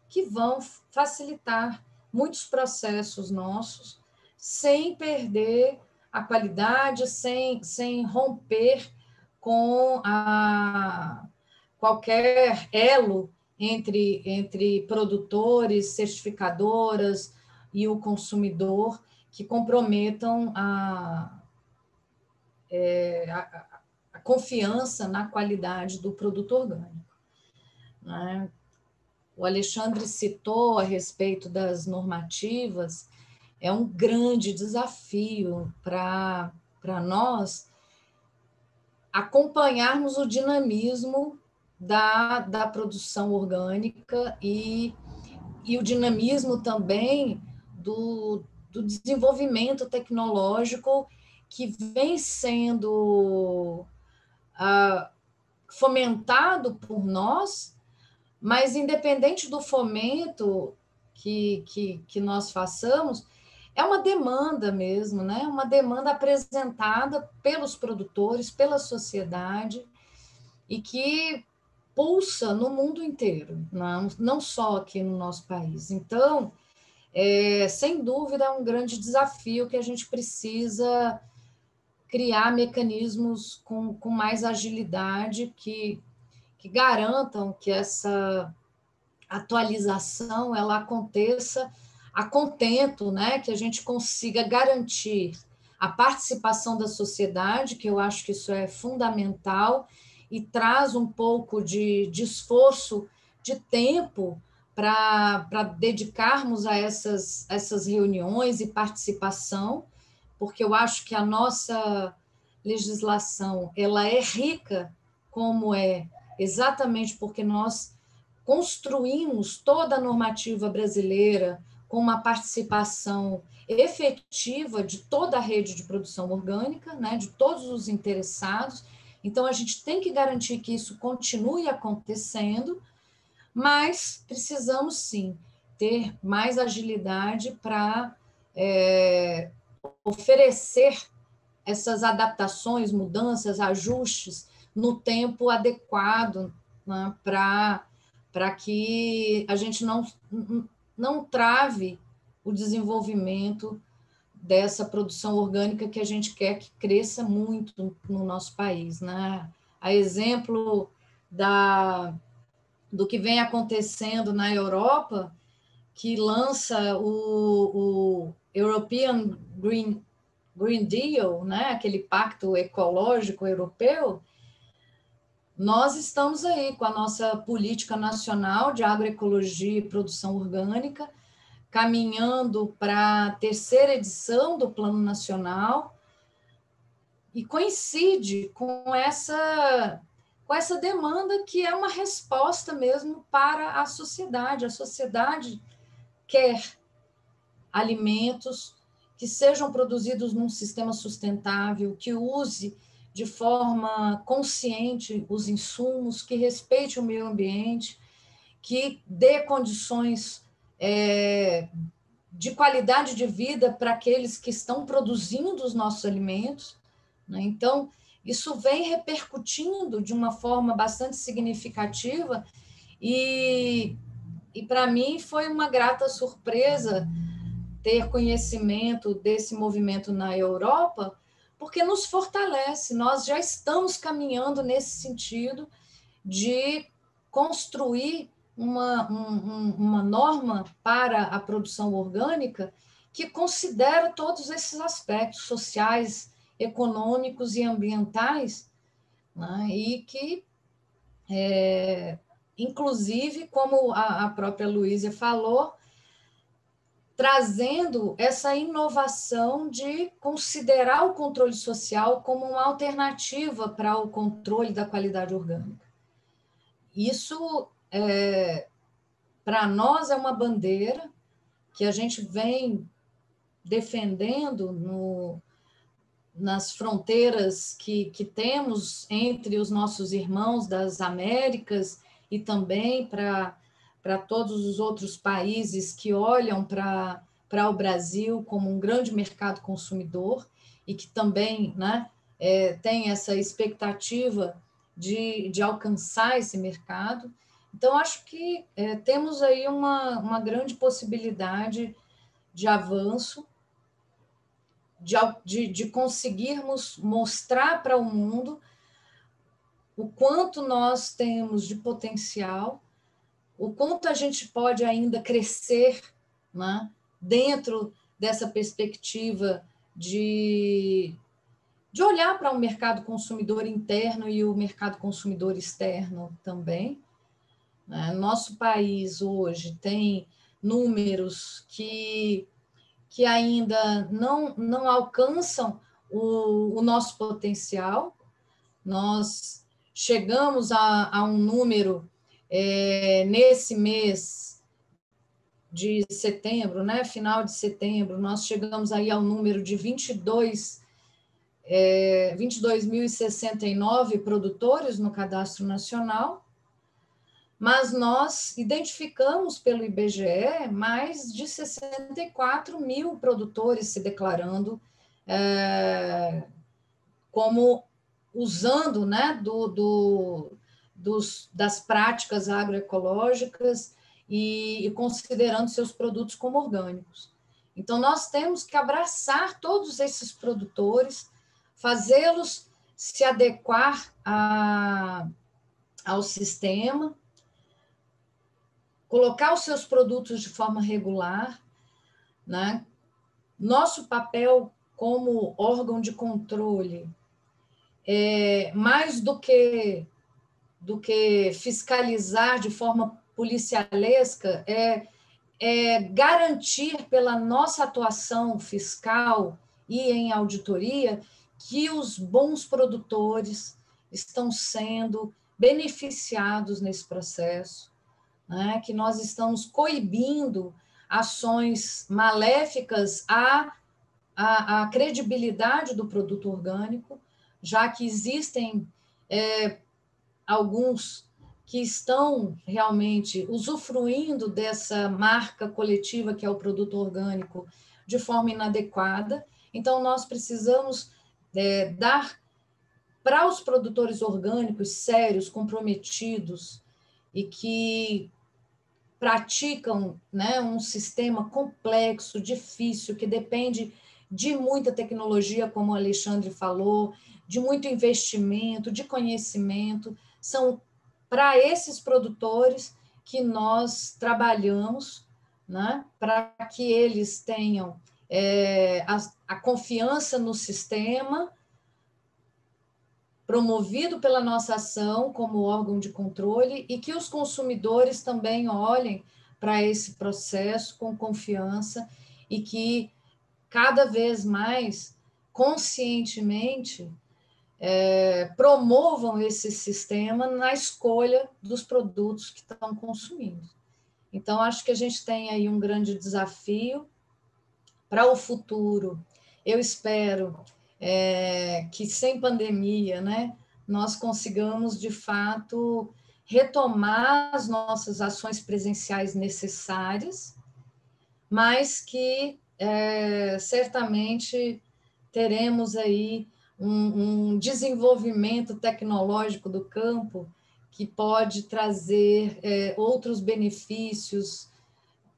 que vão facilitar muitos processos nossos, sem perder a qualidade, sem romper com qualquer elo entre produtores, certificadoras e o consumidor, que comprometam a confiança na qualidade do produto orgânico, né? O Alexandre citou a respeito das normativas. É um grande desafio para nós acompanharmos o dinamismo da produção orgânica e o dinamismo também do desenvolvimento tecnológico que vem sendo fomentado por nós, mas independente do fomento que nós façamos, é uma demanda mesmo, né? Uma demanda apresentada pelos produtores, pela sociedade, e que pulsa no mundo inteiro, não só aqui no nosso país. Então, sem dúvida, é um grande desafio que a gente precisa criar mecanismos com mais agilidade que garantam que essa atualização ela aconteça a contento, né? Que a gente consiga garantir a participação da sociedade, que eu acho que isso é fundamental, e traz um pouco de esforço, de tempo, para dedicarmos a essas reuniões e participação, porque eu acho que a nossa legislação ela é rica, como exatamente porque nós construímos toda a normativa brasileira com uma participação efetiva de toda a rede de produção orgânica, né, de todos os interessados. Então, a gente tem que garantir que isso continue acontecendo, mas precisamos, sim, ter mais agilidade para oferecer essas adaptações, mudanças, ajustes no tempo adequado, né, para que a gente não trave o desenvolvimento dessa produção orgânica que a gente quer que cresça muito no nosso país, né? A exemplo do que vem acontecendo na Europa, que lança o European Green Deal, né? Aquele pacto ecológico europeu. Nós estamos aí com a nossa política nacional de agroecologia e produção orgânica, caminhando para a terceira edição do Plano Nacional, e coincide com essa demanda que é uma resposta mesmo para a sociedade. A sociedade quer alimentos que sejam produzidos num sistema sustentável, que use de forma consciente os insumos, que respeite o meio ambiente, que dê condições de qualidade de vida para aqueles que estão produzindo os nossos alimentos, né? Então, isso vem repercutindo de uma forma bastante significativa e para mim foi uma grata surpresa ter conhecimento desse movimento na Europa, porque nos fortalece. Nós já estamos caminhando nesse sentido de construir uma norma para a produção orgânica que considera todos esses aspectos sociais, econômicos e ambientais, né? E que, inclusive, como a própria Luísa falou, trazendo essa inovação de considerar o controle social como uma alternativa para o controle da qualidade orgânica. Isso, para nós, é uma bandeira que a gente vem defendendo nas fronteiras que temos entre os nossos irmãos das Américas e também para todos os outros países que olham para o Brasil como um grande mercado consumidor e que também, né, tem essa expectativa de alcançar esse mercado. Então, acho que temos aí uma grande possibilidade de avanço, de conseguirmos mostrar para o mundo o quanto nós temos de potencial, o quanto a gente pode ainda crescer, né, dentro dessa perspectiva de olhar para o mercado consumidor interno e o mercado consumidor externo também. Nosso país hoje tem números que ainda não alcançam o nosso potencial. Nós chegamos a um número, nesse mês de setembro, né, final de setembro, nós chegamos aí ao número de 22.069 produtores no Cadastro Nacional, mas nós identificamos pelo IBGE mais de 64 mil produtores se declarando como usando, né, das práticas agroecológicas e considerando seus produtos como orgânicos. Então, nós temos que abraçar todos esses produtores, fazê-los se adequar ao sistema, colocar os seus produtos de forma regular, né? Nosso papel como órgão de controle mais do que fiscalizar de forma policialesca, garantir pela nossa atuação fiscal e em auditoria que os bons produtores estão sendo beneficiados nesse processo, né? Que nós estamos coibindo ações maléficas à credibilidade do produto orgânico, já que existem alguns que estão realmente usufruindo dessa marca coletiva que é o produto orgânico de forma inadequada. Então, nós precisamos dar para os produtores orgânicos sérios, comprometidos e que praticam, né, um sistema complexo, difícil, que depende de muita tecnologia, como o Alexandre falou, de muito investimento, de conhecimento. São para esses produtores que nós trabalhamos, né, para que eles tenham a confiança no sistema, promovido pela nossa ação como órgão de controle, e que os consumidores também olhem para esse processo com confiança e que cada vez mais conscientemente promovam esse sistema na escolha dos produtos que estão consumindo. Então, acho que a gente tem aí um grande desafio para o futuro. Eu espero que, sem pandemia, né, nós consigamos, de fato, retomar as nossas ações presenciais necessárias, mas que certamente teremos aí um desenvolvimento tecnológico do campo que pode trazer outros benefícios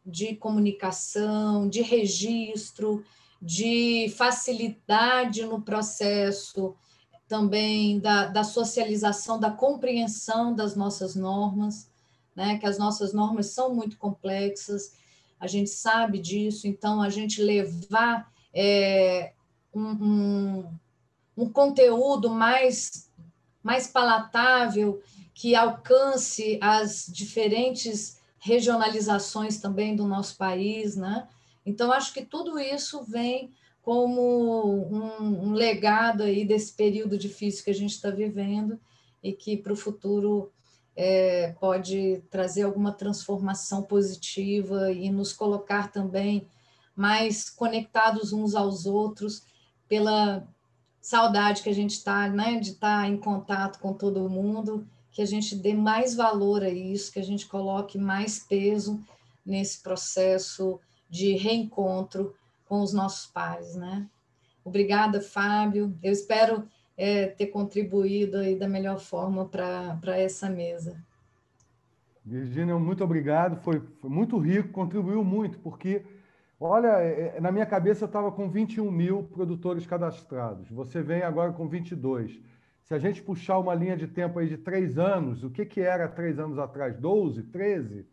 de comunicação, de registro, de facilidade no processo também da socialização, da compreensão das nossas normas, né? Que as nossas normas são muito complexas, a gente sabe disso, então a gente levar um conteúdo mais palatável, que alcance as diferentes regionalizações também do nosso país, né? Então, acho que tudo isso vem como um legado aí desse período difícil que a gente está vivendo e que para o futuro pode trazer alguma transformação positiva e nos colocar também mais conectados uns aos outros pela saudade que a gente está, né, de estar em contato com todo mundo, que a gente dê mais valor a isso, que a gente coloque mais peso nesse processo de reencontro com os nossos pares, né? Obrigada, Fábio. Eu espero ter contribuído aí da melhor forma para essa mesa. Virgínia, muito obrigado. Foi muito rico, contribuiu muito, porque, olha, na minha cabeça eu estava com 21 mil produtores cadastrados. Você vem agora com 22. Se a gente puxar uma linha de tempo aí de 3 anos, o que era 3 anos atrás? 12, 13?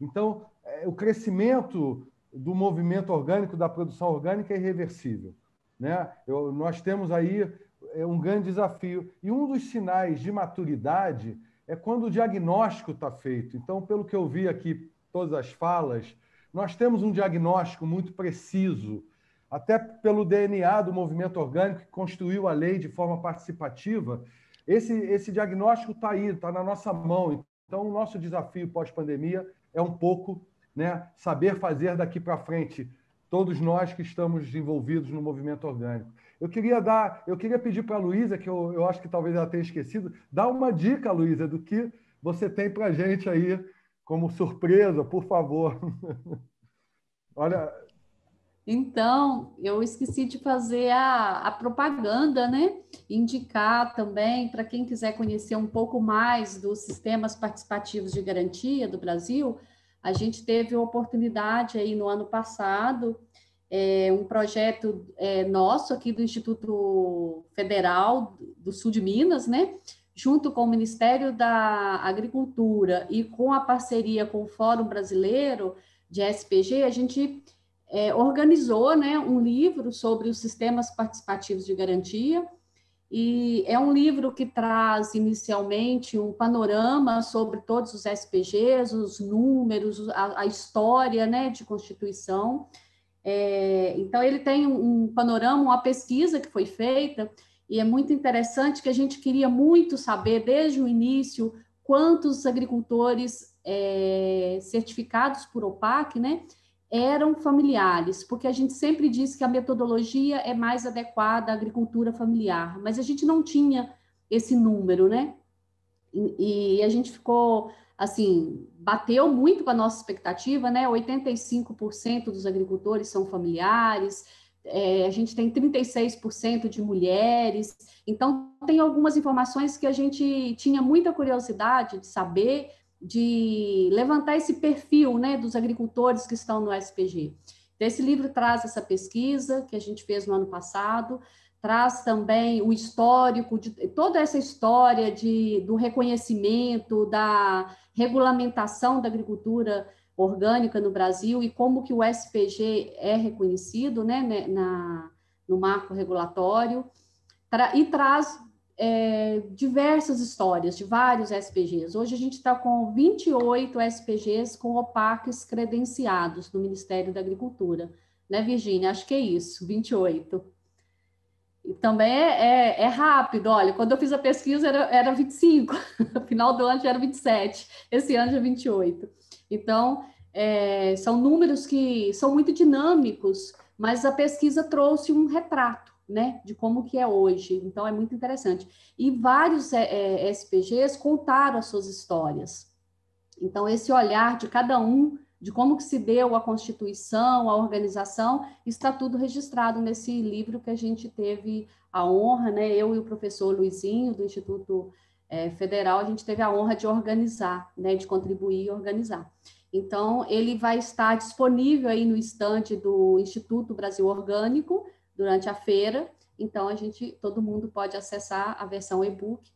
Então, o crescimento do movimento orgânico, da produção orgânica é irreversível, né? Nós temos aí um grande desafio. E um dos sinais de maturidade é quando o diagnóstico está feito. Então, pelo que eu vi aqui, todas as falas, nós temos um diagnóstico muito preciso, até pelo DNA do movimento orgânico, que construiu a lei de forma participativa. Esse diagnóstico está aí, está na nossa mão. Então, o nosso desafio pós-pandemia é um pouco, né, saber fazer daqui para frente, todos nós que estamos envolvidos no movimento orgânico. Eu queria pedir para a Luísa, que eu acho que talvez ela tenha esquecido, dar uma dica, Luísa, do que você tem para a gente aí como surpresa, por favor. Olha... Então, eu esqueci de fazer a propaganda, né? Indicar também, para quem quiser conhecer um pouco mais dos sistemas participativos de garantia do Brasil, a gente teve a oportunidade aí no ano passado, um projeto nosso aqui do Instituto Federal do Sul de Minas, né? Junto com o Ministério da Agricultura e com a parceria com o Fórum Brasileiro de SPG, a gente organizou, né, um livro sobre os sistemas participativos de garantia, e é um livro que traz inicialmente um panorama sobre todos os SPGs, os números, a história, né, de constituição. Então, ele tem um panorama, uma pesquisa que foi feita, e é muito interessante que a gente queria muito saber, desde o início, quantos agricultores certificados por OPAC, né, eram familiares, porque a gente sempre diz que a metodologia é mais adequada à agricultura familiar, mas a gente não tinha esse número, né? E a gente ficou, assim, bateu muito com a nossa expectativa, né? 85% dos agricultores são familiares, a gente tem 36% de mulheres, então tem algumas informações que a gente tinha muita curiosidade de saber, de levantar esse perfil, né, dos agricultores que estão no SPG. Então, esse livro traz essa pesquisa que a gente fez no ano passado, traz também o histórico, de toda essa história do reconhecimento, da regulamentação da agricultura orgânica no Brasil e como que o SPG é reconhecido, né, no marco regulatório, e traz diversas histórias de vários SPGs. Hoje a gente está com 28 SPGs com OPACs credenciados no Ministério da Agricultura. Né, Virgínia? Acho que é isso, 28. E também é rápido. Olha, quando eu fiz a pesquisa era 25, no final do ano já era 27, esse ano já é 28. Então, são números que são muito dinâmicos, mas a pesquisa trouxe um retrato, né, de como que é hoje. Então, é muito interessante. E vários SPGs contaram as suas histórias. Então, esse olhar de cada um, de como que se deu a constituição, a organização, está tudo registrado nesse livro que a gente teve a honra, né, eu e o professor Luizinho, do Instituto Federal, a gente teve a honra de organizar, né, de contribuir e organizar. Então, ele vai estar disponível aí no estande do Instituto Brasil Orgânico durante a feira. Então, todo mundo pode acessar a versão e-book,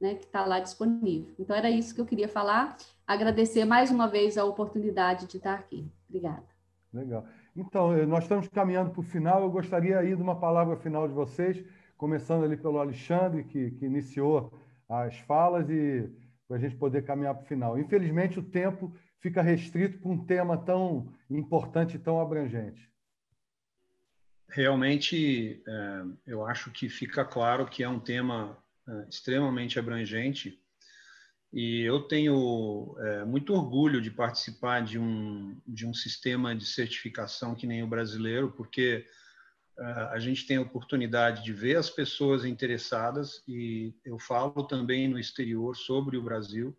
né, que está lá disponível. Então, era isso que eu queria falar. Agradecer mais uma vez a oportunidade de estar aqui. Obrigada. Legal. Então, nós estamos caminhando para o final. Eu gostaria aí de uma palavra final de vocês, começando ali pelo Alexandre, que iniciou as falas, e para a gente poder caminhar para o final. Infelizmente, o tempo fica restrito para um tema tão importante e tão abrangente. Realmente, eu acho que fica claro que é um tema extremamente abrangente, e eu tenho muito orgulho de participar de um sistema de certificação que nem o brasileiro, porque a gente tem a oportunidade de ver as pessoas interessadas, e eu falo também no exterior sobre o Brasil,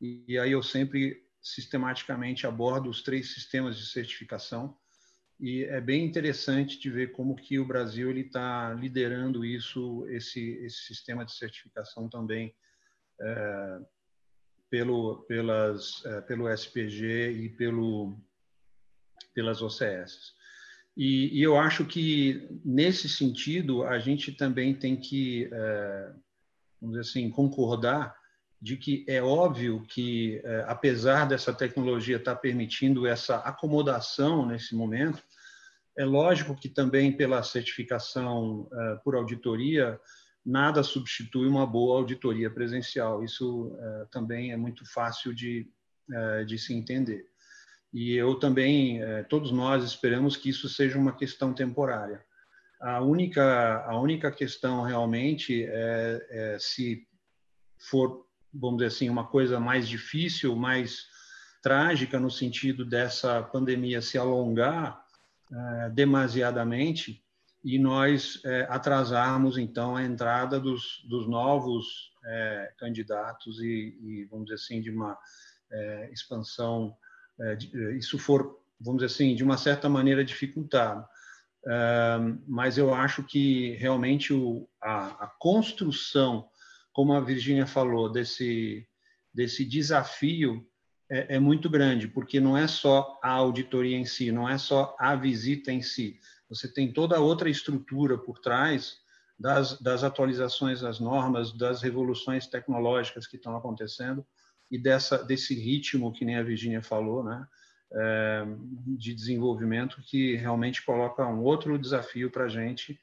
e aí eu sempre sistematicamente abordo os 3 sistemas de certificação, e é bem interessante de ver como que o Brasil está liderando esse sistema de certificação também, pelo SPG e pelas OCS. E eu acho que, nesse sentido, a gente também tem que, vamos dizer assim, concordar de que é óbvio que, apesar dessa tecnologia estar permitindo essa acomodação nesse momento, é lógico que também pela certificação por auditoria, nada substitui uma boa auditoria presencial. Isso também é muito fácil de se entender. E eu também, todos nós esperamos que isso seja uma questão temporária. A única questão realmente é se for, vamos dizer assim, uma coisa mais difícil, mais trágica, no sentido dessa pandemia se alongar demasiadamente, e nós atrasarmos, então, a entrada dos novos candidatos e, vamos dizer assim, de uma expansão, isso for, vamos dizer assim, de uma certa maneira dificultado. Mas eu acho que realmente a construção, como a Virgínia falou, desse desafio é muito grande, porque não é só a auditoria em si, não é só a visita em si. Você tem toda outra estrutura por trás das atualizações das normas, das revoluções tecnológicas que estão acontecendo, e desse ritmo, que nem a Virgínia falou, né, de desenvolvimento, que realmente coloca um outro desafio para a gente,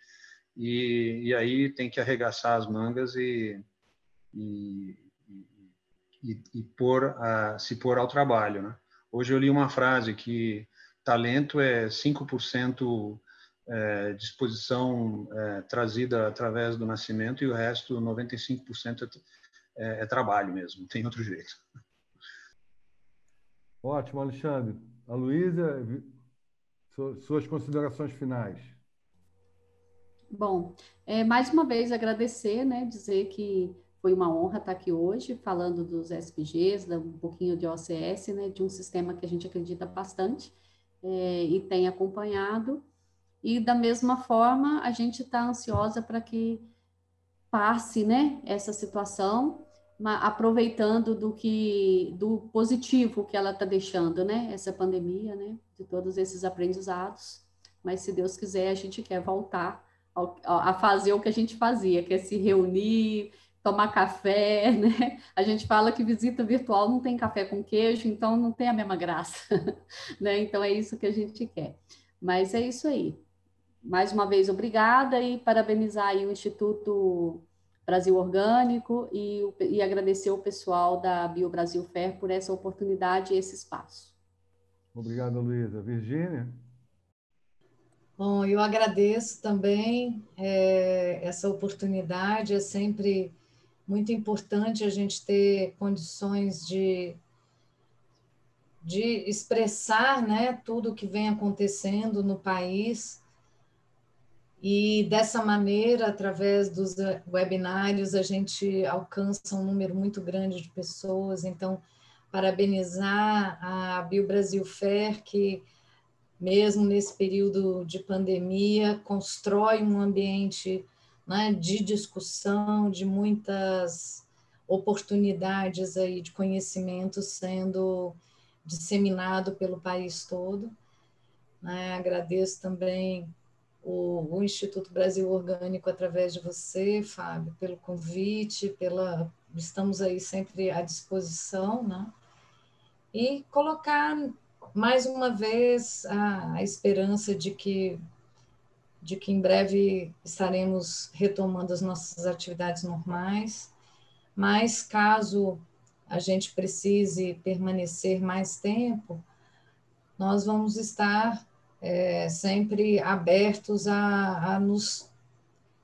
e aí tem que arregaçar as mangas e se pôr ao trabalho, né? Hoje eu li uma frase que talento é 5% disposição trazida através do nascimento, e o resto, 95%, é trabalho mesmo, não tem outro jeito. Ótimo, Alexandre. A Luísa, suas considerações finais. Bom, mais uma vez agradecer, né, dizer que foi uma honra estar aqui hoje falando dos SPGs, um pouquinho de OCS, né, de um sistema que a gente acredita bastante e tem acompanhado. E da mesma forma, a gente está ansiosa para que passe, né, essa situação, aproveitando do positivo que ela está deixando, né, essa pandemia, né, de todos esses aprendizados. Mas se Deus quiser, a gente quer voltar a fazer o que a gente fazia, que é se reunir, tomar café, né? A gente fala que visita virtual não tem café com queijo, então não tem a mesma graça, né? Então é isso que a gente quer. Mas é isso aí. Mais uma vez, obrigada, e parabenizar aí o Instituto Brasil Orgânico e agradecer o pessoal da BioBrasil Fair por essa oportunidade e esse espaço. Obrigado, Luísa. Virgínia? Bom, eu agradeço também essa oportunidade. É sempre muito importante a gente ter condições de expressar, né, tudo o que vem acontecendo no país. E dessa maneira, através dos webinários, a gente alcança um número muito grande de pessoas. Então, parabenizar a BioBrasil Fair, que mesmo nesse período de pandemia, constrói um ambiente, né, de discussão, de muitas oportunidades aí de conhecimento sendo disseminado pelo país todo. Né? Agradeço também o Instituto Brasil Orgânico, através de você, Fábio, pelo convite, estamos aí sempre à disposição, né? E colocar mais uma vez a esperança de que em breve estaremos retomando as nossas atividades normais, mas caso a gente precise permanecer mais tempo, nós vamos estar sempre abertos a nos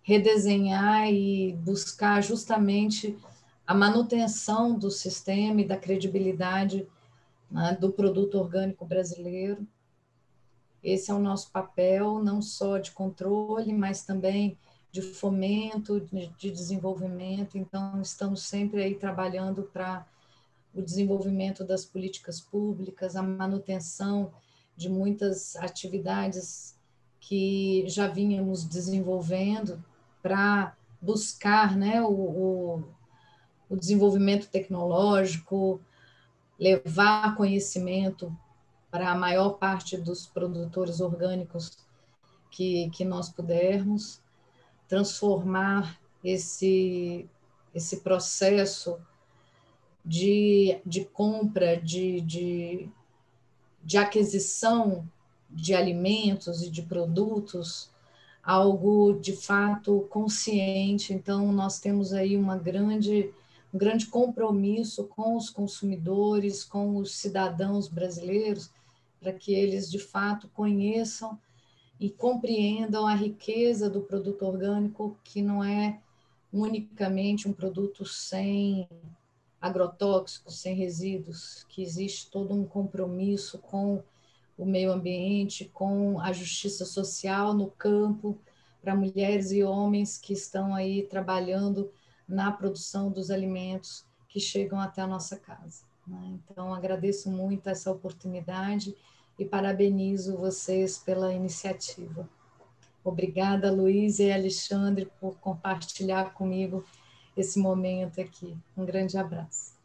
redesenhar e buscar justamente a manutenção do sistema e da credibilidade, né, do produto orgânico brasileiro. Esse é o nosso papel, não só de controle, mas também de fomento, de desenvolvimento. Então, estamos sempre aí trabalhando para o desenvolvimento das políticas públicas, a manutenção de muitas atividades que já vínhamos desenvolvendo para buscar, né, o desenvolvimento tecnológico, levar conhecimento para a maior parte dos produtores orgânicos que nós pudermos, transformar esse processo de compra, de aquisição de alimentos e de produtos, algo de fato consciente. Então, nós temos aí um grande compromisso com os consumidores, com os cidadãos brasileiros, para que eles de fato conheçam e compreendam a riqueza do produto orgânico, que não é unicamente um produto sem agrotóxicos, sem resíduos, que existe todo um compromisso com o meio ambiente, com a justiça social no campo, para mulheres e homens que estão aí trabalhando na produção dos alimentos que chegam até a nossa casa. Né? Então, agradeço muito essa oportunidade e parabenizo vocês pela iniciativa. Obrigada, Luiz e Alexandre, por compartilhar comigo esse momento aqui. Um grande abraço.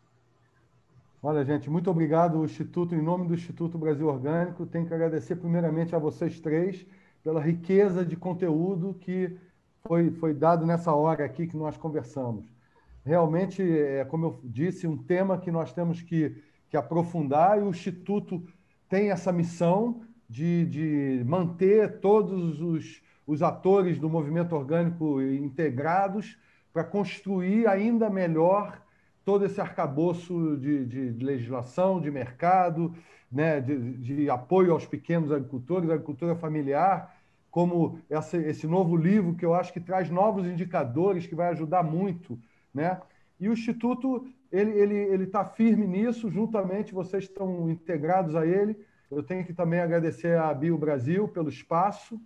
Olha, gente, muito obrigado, o Instituto, em nome do Instituto Brasil Orgânico. Tenho que agradecer primeiramente a vocês três pela riqueza de conteúdo que foi dado nessa hora aqui que nós conversamos. Realmente, como eu disse, um tema que nós temos que aprofundar, e o Instituto tem essa missão de manter todos os atores do movimento orgânico integrados para construir ainda melhor todo esse arcabouço de legislação, de mercado, né, de apoio aos pequenos agricultores, agricultura familiar, como esse novo livro que eu acho que traz novos indicadores que vai ajudar muito, né? E o Instituto ele está firme nisso, juntamente vocês estão integrados a ele. Eu tenho que também agradecer à BioBrasil pelo espaço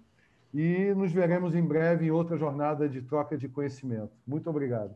e nos veremos em breve em outra jornada de troca de conhecimento. Muito obrigado.